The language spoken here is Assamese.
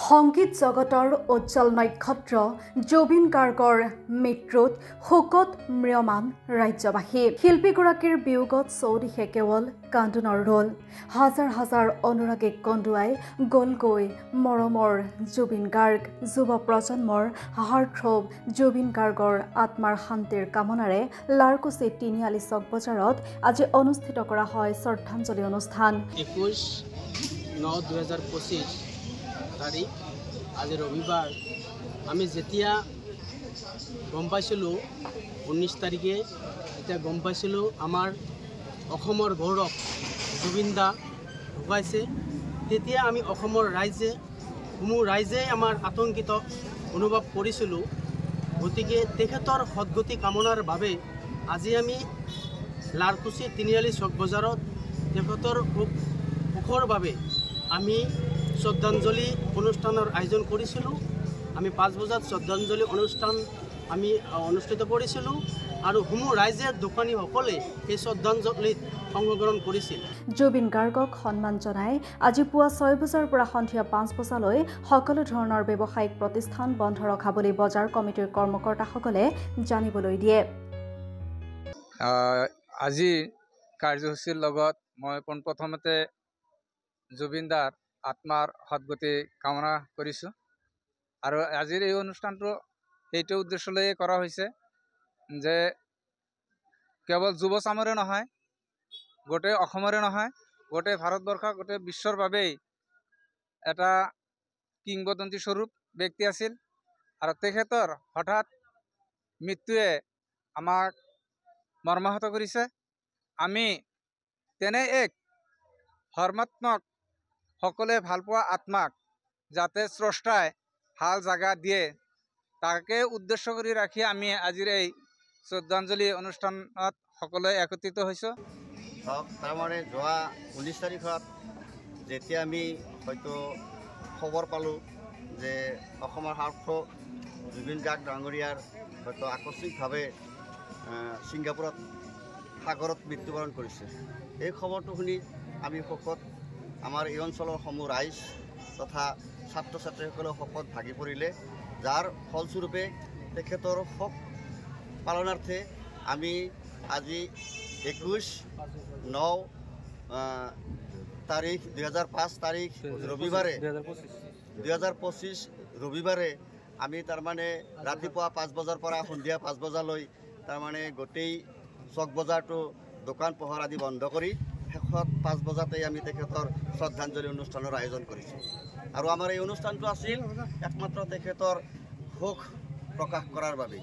সংগীত জগতৰ উজ্জ্বল নক্ষত্ৰ জুবিন গাৰ্গৰ মৃত্যুত শোকত ম্ৰিয়মান ৰাজ্যবাসী। শিল্পীগৰাকীৰ বিয়োগত চৌদিশে কেৱল কান্দোনৰ ৰোল। হাজাৰ হাজাৰ অনুৰাগীক কন্দুৱাই গ'লগৈ মৰমৰ জুবিন গাৰ্গ। যুৱ প্ৰজন্মৰ হাৰ্টথ্ৰব জুবিন গাৰ্গৰ আত্মাৰ শান্তিৰ কামনাৰে লাৰকুছি তিনিআলি চক বজাৰত আজি অনুষ্ঠিত কৰা হয় শ্ৰদ্ধাঞ্জলি অনুষ্ঠান। 21/9/2025 তাৰিখ আজি ৰবিবাৰ। আমি যেতিয়া গম পাইছিলোঁ 19 তাৰিখে এতিয়া গম পাইছিলোঁ আমাৰ অসমৰ গৌৰৱ জুবিন দা ঢুকাইছে। তেতিয়া আমি অসমৰ ৰাইজে আমাৰ আতংকিত অনুভৱ কৰিছিলোঁ। গতিকে তেখেতৰ সদ্গতি কামনাৰ বাবে আজি আমি লাৰকুছি তিনিআলি চক বজাৰত তেখেতৰ সুখৰ বাবে আমি শ্ৰদ্ধাঞ্জলি অনুষ্ঠানৰ আয়োজন কৰিছিলোঁ। আমি 5 বজাত শ্ৰদ্ধাঞ্জলি অনুষ্ঠান আমি অনুষ্ঠিত কৰিছিলোঁ আৰু সমূহ ৰাইজে দোকানীসকলে এই শ্ৰদ্ধাঞ্জলিত অংশগ্ৰহণ কৰিছিল। জুবিন গাৰ্গক সন্মান জনাই আজি পুৱা 6 বজাৰ পৰা সন্ধিয়া 5 বজালৈ সকলো ধৰণৰ ব্যৱসায়িক প্ৰতিষ্ঠান বন্ধ ৰখা বুলি বজাৰ কমিটিৰ কৰ্মকৰ্তাসকলে জানিবলৈ দিয়ে। আজি কাৰ্যসূচীৰ লগত মই পোনপ্ৰথমতে জুবিন দাৰ আত্মাৰ সদ্গতি কামনা কৰিছোঁ আৰু আজিৰ এই অনুষ্ঠানটো এইটো উদ্দেশ্য লৈ কৰা হৈছে যে কেৱল যুৱ চামৰে নহয়, গোটেই অসমৰে নহয়, গোটেই ভাৰতবৰ্ষ গোটেই বিশ্বৰ বাবেই এটা কিংবদন্তি স্বৰূপ ব্যক্তি আছিল আৰু তেখেতৰ হঠাৎ মৃত্যুৱে আমাক মৰ্মাহত কৰিছে। আমি তেনে এক ধৰ্মাত্মক সকলোৱে ভালপোৱা আত্মাক যাতে স্ৰষ্টাই ভাল জাগা দিয়ে তাকে উদ্দেশ্য কৰি ৰাখি আমি আজিৰ এই শ্ৰদ্ধাঞ্জলি অনুষ্ঠানত সকলোৱে একত্ৰিত হৈছোঁ। তাৰমানে যোৱা 19 তাৰিখত যেতিয়া আমি হয়তো খবৰ পালোঁ যে অসমৰ হাৰ্টথ্ৰব জুবিন গাৰ্গ ডাঙৰীয়াৰ হয়তো আকস্মিকভাৱে ছিংগাপুৰত সাগৰত মৃত্যুবৰণ কৰিছে, এই খবৰটো শুনি আমি শোকত আমাৰ এই অঞ্চলৰ সমূহ ৰাইজ তথা ছাত্ৰ ছাত্ৰীসকলেও শোকত ভাগি পৰিলে, যাৰ ফলস্বৰূপে তেখেতৰ শোক পালনাৰ্থে আমি আজি 21/9 তাৰিখ 2005 তাৰিখ ৰবিবাৰে 2025 ৰবিবাৰে আমি তাৰমানে ৰাতিপুৱা 5 বজাৰ পৰা সন্ধিয়া 5 বজালৈ তাৰমানে গোটেই চক বজাৰটো দোকান পোহাৰ আদি বন্ধ কৰি শেষত 5 বজাতেই আমি তেখেতৰ শ্ৰদ্ধাঞ্জলি অনুষ্ঠানৰ আয়োজন কৰিছোঁ আৰু আমাৰ এই অনুষ্ঠানটো আছিল একমাত্ৰ তেখেতৰ শোক প্ৰকাশ কৰাৰ বাবে।